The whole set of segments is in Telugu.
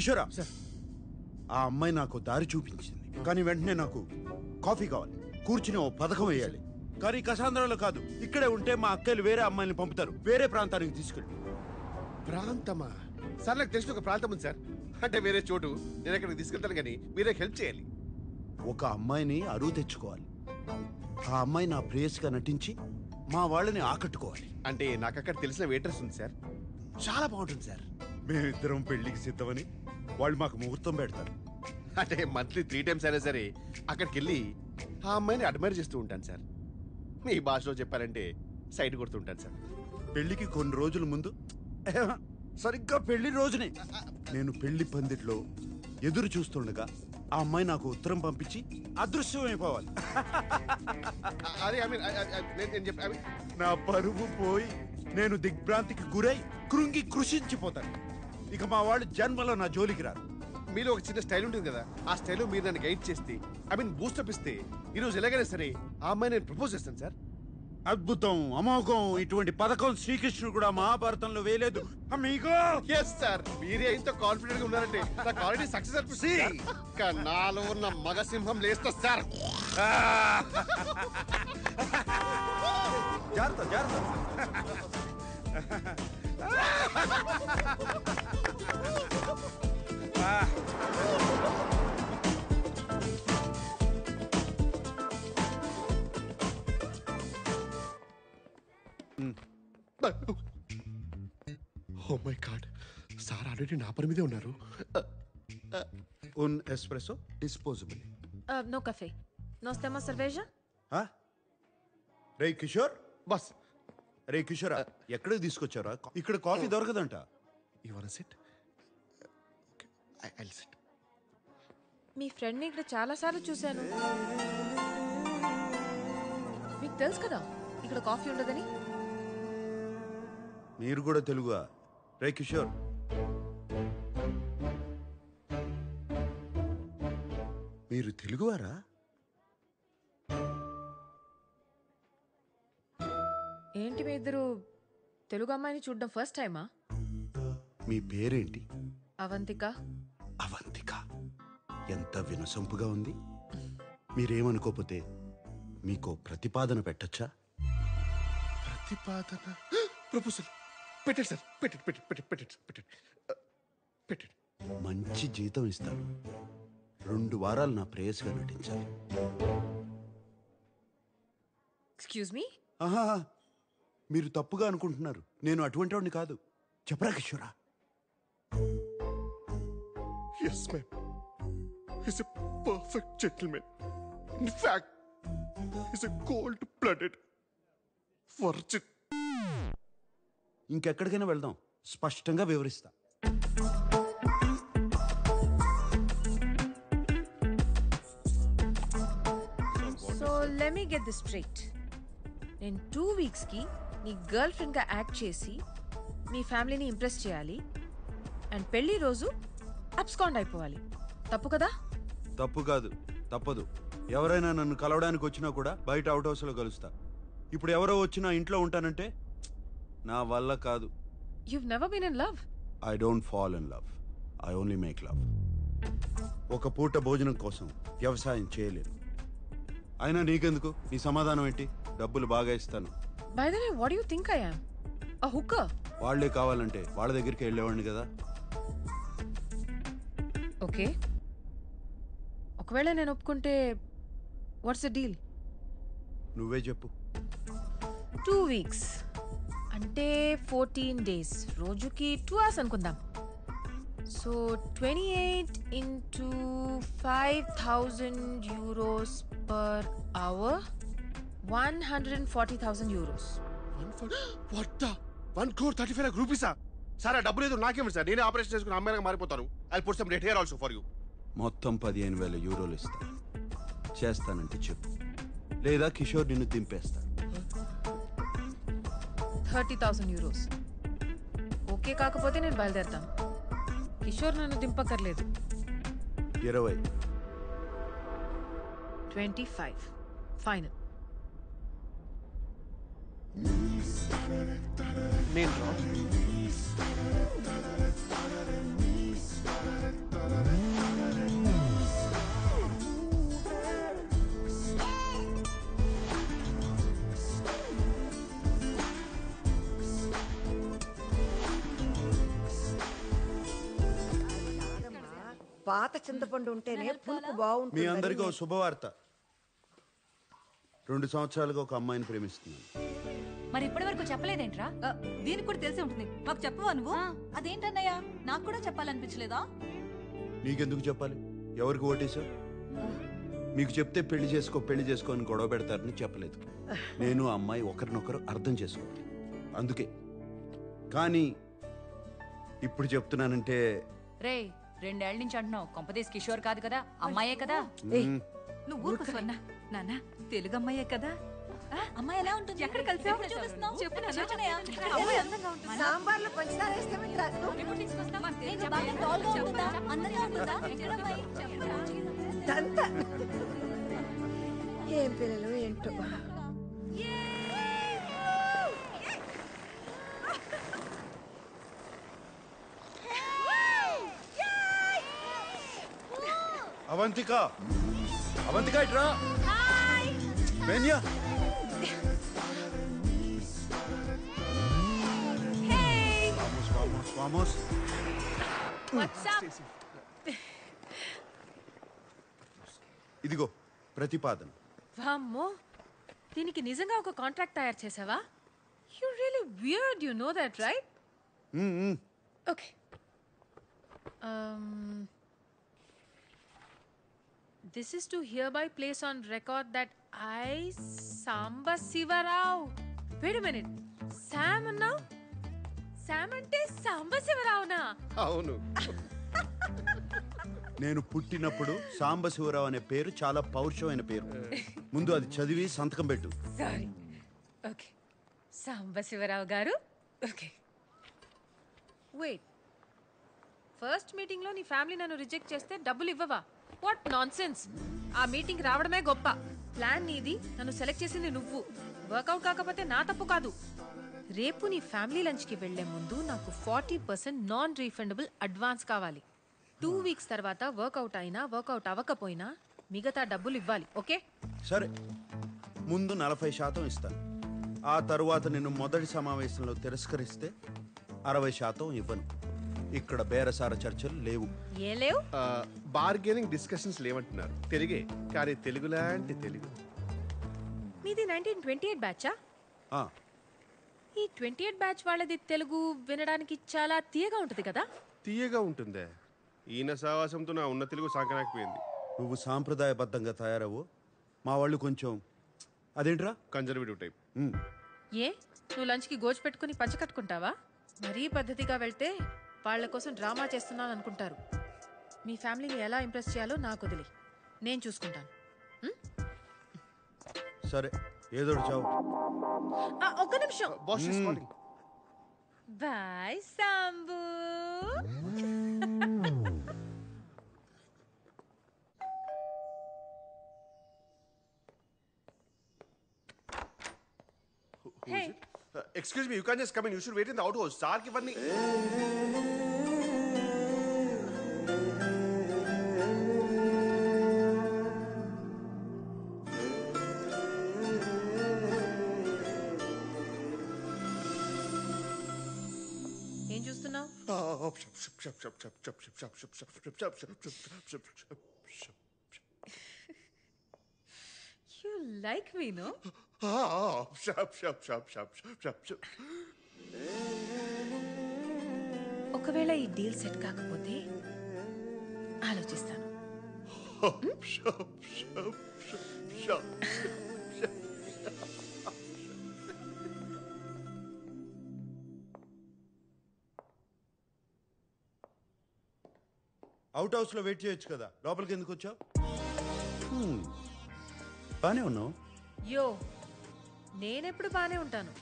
కిషోరా సార్, ఆ అమ్మాయి నాకు దారి చూపించింది, కానీ వెంటనే నాకు కాఫీ కావాలి, కూర్చుని ఓ పథకం వేయాలి. కానీ కసాంధ్రాలో కాదు, ఇక్కడే ఉంటే మా అక్కలు వేరే అమ్మాయిని పంపుతారు, వేరే ప్రాంతానికి తీసుకెళ్ళి. ప్రాంతమా సార్? నాకు తెలిసిన ఒక ప్రాంతం ఉంది సార్, అంటే వేరే చోటు. నేను అక్కడికి తీసుకెళ్తాను, కానీ మీరే హెల్ప్ చేయాలి. ఒక అమ్మాయిని అరువు తెచ్చుకోవాలి. ఆ అమ్మాయి నా ప్రేయస్గా నటించి మా వాళ్ళని ఆకట్టుకోవాలి. అంటే నాకు అక్కడ తెలిసిన వెయిటర్స్ ఉంది సార్, చాలా బాగుంటుంది సార్. మేమిద్దరం పెళ్లికి సిద్ధమని వాళ్ళు మాకు ముహూర్తం పెడతారు. అంటే మంత్లీ 3 times అయినా సరే అక్కడికి వెళ్ళి ఆ అమ్మాయిని అడ్మైర్ చేస్తూ ఉంటాను సార్. మీ భాషలో చెప్పాలంటే సైడ్ కొడుతూ ఉంటాను సార్. పెళ్లికి కొన్ని రోజుల ముందు, సరిగ్గా పెళ్లి రోజునే నేను పెళ్లి పందిట్లో ఎదురు చూస్తుండగా ఆ అమ్మాయి నాకు ఉత్తరం పంపించి అదృశ్యమైపోవాలి. అదే నేను చెప్పి నా పరువు పోయి నేను దిగ్భ్రాంతికి గురై కృంగి కృషించిపోతాను. ఇక మా వాళ్ళు జన్మలో నా జోలికి రారు. మీలో ఒక చిన్న స్టైల్ ఉంటుంది కదా, ఆ స్టైల్ మీరు నన్ను గైడ్ చేస్తే, బూస్టప్ ఇస్తే, ఈరోజు ఎలాగైనా సరే ఆ అమ్మాయి నేను ప్రపోజ్ చేస్తాను సార్. అద్భుతం, అమోఘం, ఇటువంటి పథకం శ్రీకృష్ణుడు కూడా మహాభారతంలో వేయలేదు. ఎస్ సార్, మీరే ఇంత కాన్ఫిడెంట్ గా ఉన్నారంటే నాకు ఆల్రెడీ సక్సెస్ అనిపిస్తుంది. నాలో ఉన్న మగసింహం లేస్తా సార్. జాగ్రత్త జాగ్రత్త. Oh my God, sir already నా పని మీదే ఉన్నారు. Un espresso disposable. No café. Nós temos cerveja? రే కిషోర్, బస్ రే కిషోరా, ఎక్కడికి తీసుకొచ్చారా? ఇక్కడ కాఫీ దొరకదంట. You want sit? Okay, I'll sit. మీ ఫ్రెండ్ని ఇక్కడ చాలాసార్లు చూశాను. మీకు తెలుసు కదా ఇక్కడ కాఫీ ఉండదని. మీరు కూడా తెలుగుగా? రే కిషోర్, మీరు తెలుగువారా? ఏంటి మీ ఇద్దరు తెలుగు అమ్మాయిని చూడడం ఫస్ట్ టైమా? మీ పేరేంటి? అవంతిక. అవంతిక, ఎంత వినసొంపుగా ఉంది. మీరేమనుకోపోతే మీకు ప్రతిపాదన పెట్టచ్చా? ప్రతిపాదన? ప్రపోజల్ పెట్టండి సార్, పెట్టండి. మంచి జీతం ఇస్తాను. 2 వారాలు నా ప్రేయస్గా నటించాలి. Excuse me. ఆహా, మీరు తప్పుగా అనుకుంటున్నారు. నేను అటువంటి వాడిని కాదు. చెప్పరా కిషోరా? Yes, ma'am. He's a perfect gentleman. In fact, he's a cold-blooded virgin. ఇంకెక్కడికైనా వెళ్దాం, స్పష్టంగా వివరిస్తా. So let me get this straight. నేను 2 వీక్స్కి నీ గర్ల్ ఫ్రెండ్గా యాక్ట్ చేసి మీ ఫ్యామిలీని ఇంప్రెస్ చేయాలి అండ్ పెళ్లి రోజు అబ్స్కాండ్ అయిపోవాలి. తప్పు కదా? తప్పు కాదు, తప్పదు. ఎవరైనా నన్ను కలవడానికి వచ్చినా కూడా బయట అవుట్ హౌస్లో కలుస్తా. ఇప్పుడు ఎవరో వచ్చినా ఇంట్లో ఉంటానంటే నా వల్ల కాదు. You've never been in love? I don't fall in love. I only make love. ఒక పూట భోజనం కోసం వ్యవసాయం చేయలేను. అయినా నీకెందుకు? నీ సమాధానం ఏంటి? డబ్బులు బాగా ఇస్తాను. By the way, what do you think I am? A hooker? వాళ్లే కావాలంటే వాళ్ళ దగ్గరికి వెళ్ళేవాడిని కదా. ఓకే, ఒకవేళ నేను ఒప్పుకుంటే వాట్స్ ద డీల్? నువ్వే చెప్పు. 2 weeks అంటే 14 days, రోజుకి 2 hours అనుకుందాం. So 28 into 5,000 euros per hour, 140,000 euros. What the? 1,35 lakh rupees? Sir, ఆ డబ్బు లేదు నాకేమిటి సార్? నేనే ఆపరేషన్ చేసుకుని అమ్మాయిగా మారిపోతాను. I put some red hair also for you. మొత్తం 15,000 యూరోలు ఇస్తా. చేస్తానంటే చెప్పు, లేదా కిషోర్ నిన్ను దింపేస్తా. 30,000 euros. ఓకే కాకపోతే నేను బయలుదేరుతాను. కిషోర్ నన్ను దింపక్కర్లేదు. 20. 25 ఫైనల్. నేను పాత చింతపండు ఉంటేనే పులుపు మీ బాగుంటుంది. అందరికీ ఓ శుభవార్త. 2 సంవత్సరాలుగా ఒక అమ్మాయిని ప్రేమిస్తున్నాను. మరి ఇప్పటి వరకు చెప్పలేదేంట్రా? దీనికి కూడా తెలిసే ఉంటుంది. మాకు చెప్పవా నువ్వు? అదేంటన్నయ్య, నాకు కూడా చెప్పాలనిపించలేదా? నీకెందుకు చెప్పాలి? ఎవరికి ఓటేశావు? మీకు చెప్తే పెళ్లి చేసుకో అని గొడవ పెడతారని చెప్పలేదు. నేను ఆ అమ్మాయి ఒకరినొకరు అర్థం చేసుకోవాలి, అందుకే. కానీ ఇప్పుడు చెప్తున్నానంటే రే, 2 ఏళ్ల నుంచి అంటున్నావు. కొంపదేశ్ కిషోర్ కాదు కదా, అమ్మాయే కదా. నువ్వు ఊరుకో స్వర్ణ. నాన్న తెలుగు అమ్మాయే కదా. అమ్మాయి ఎలా ఉంటుంది? ఎక్కడ కలిసావు? చూపిస్తున్నావు? చెప్పు నాన్న. చెప్పనయ్య. అమ్మాయి అందంగా ఉంటుంది. సాంబార్లో పంచదార వేస్తామని రాదు. ఎప్పుడు తీసుకొస్తావు? ఏంటి, బాగా tall గా ఉంటుందా? అందంగా ఉంటుందా? ఎక్కడ అమ్మాయి? దంత. ఏం పిల్లలు ఏంటో. అవంతిక, అవంతిక ఇట్రా. వేన్యా, vamos, vamos. ఇదిగో ప్రతిపాదన. వామ్మో, దీనికి నిజంగా ఒక కాంట్రాక్ట్ తయారు చేసావా? You really weird, you know that right? Okay. This is to hereby place on record that I, Samba Sivarao. Wait a minute. Sam అన్నావు? Sam అంటే సాంబ శివరావునా? అవును. నేను పుట్టినప్పుడు సాంబశివరావు అనే పేరు చాలా పౌరుషమైన పేరు. ముందు అది చదివి సంతకం పెట్టు. సారీ. ఓకే, సాంబ శివరావు గారు. Okay, wait. ఫస్ట్ మీటింగ్లో నీ ఫ్యామిలీ నన్ను రిజెక్ట్ చేస్తే డబ్బులు ఇవ్వవా? What nonsense. ఆ మీటింగ్ రావడమే గొప్ప. ప్లాన్ నీది, నన్ను సెలెక్ట్ చేసింది నువ్వు. వర్కౌట్ కాకపోతే నా తప్పు కాదు. రేపు నీ ఫ్యామిలీ లంచ్కి వెళ్లే ముందు నాకు 40% నాన్ రీఫండబుల్ అడ్వాన్స్ కావాలి. 2 వీక్స్ తర్వాత వర్కౌట్ అయినా వర్కౌట్ అవ్వకపోయినా మిగతా డబ్బులు ఇవ్వాలి. ఓకే? సరే, ముందు 40% ఇస్తాను. ఆ తరువాత నిన్ను మొదటి సమావేశంలో తిరస్కరిస్తే 60% ఇవ్వను. ఇక్కడ బేరసార చర్చలు లేవు. ఏ లేవు? బార్గెనింగ్ డిస్కషన్స్ లేవంటున్నారు. తెలుగే, కానీ తెలుగు లాంటి తెలుగు. మీది 1928 బ్యాచా? ఆ, ఈ 28 బ్యాచ్ వాళ్ళది తెలుగు వినడానికి చాలా తీయగా ఉంటుంది కదా? తీయగా ఉంటుందే. ఈయన సావాసంతో నా ఉన్న తెలుగు సాంకనాకపోయింది. నువ్వు సాంప్రదాయబద్ధంగా తయారవు, మా వాళ్ళు కొంచెం అదేంట్రా కన్జర్వేటివ్ టైప్. ఏ, నువ్వు లంచ్కి గోజు పెట్టుకుని పంచ కట్టుకుంటావా? మరీ పద్ధతిగా వెళ్తే వాళ్ళ కోసం డ్రామా చేస్తున్నాను అనుకుంటారు. మీ ఫ్యామిలీని ఎలా ఇంప్రెస్ చేయాలో నాకు వదిలి, నేను చూసుకుంటాను. సరే, ఏదో చావు. ఒక్క నిమిషం. Boss is calling. Bye Sambu. Hey. Excuse me, you can't just come in. You should wait in the outhouse. Sir ki vanni. ఏం చూస్తున్నావు? You like me no? ఒకవేళ ఈ డీల్ సెట్ కాకపోతే ఆలోచిస్తాను. అవుట్ హౌస్ లో వెయిట్ చేయొచ్చు కదా, లోపలికి ఎందుకు వచ్చావు? బానే ఉన్నావు. యో, నేనెప్పుడు బానే ఉంటాను.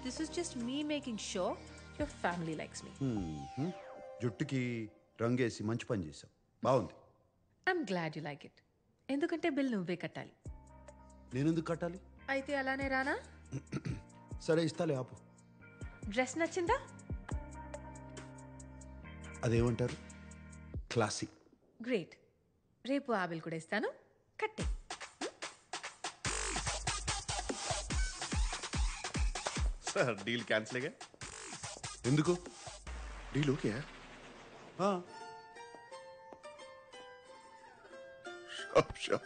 This is just me making show your family likes me. జుట్టుకి రంగేసి మంచి పని చేసావు, బాగుంది. I'm glad you like it. ఎందుకంటే బిల్ నువ్వే కట్టాలి. నేనెందుకు కట్టాలి? అయితే అలానే రానా? సరే, ఇస్తాలే, ఆపు. డ్రెస్ నచ్చిందా? అదేమంటారు, క్లాసిక్. గ్రేట్. రేపు ఆ బిల్ కూడా ఇస్తాను, కట్టే. Sir, deal cancel. ఎందుకు? Deal okay. Sure sure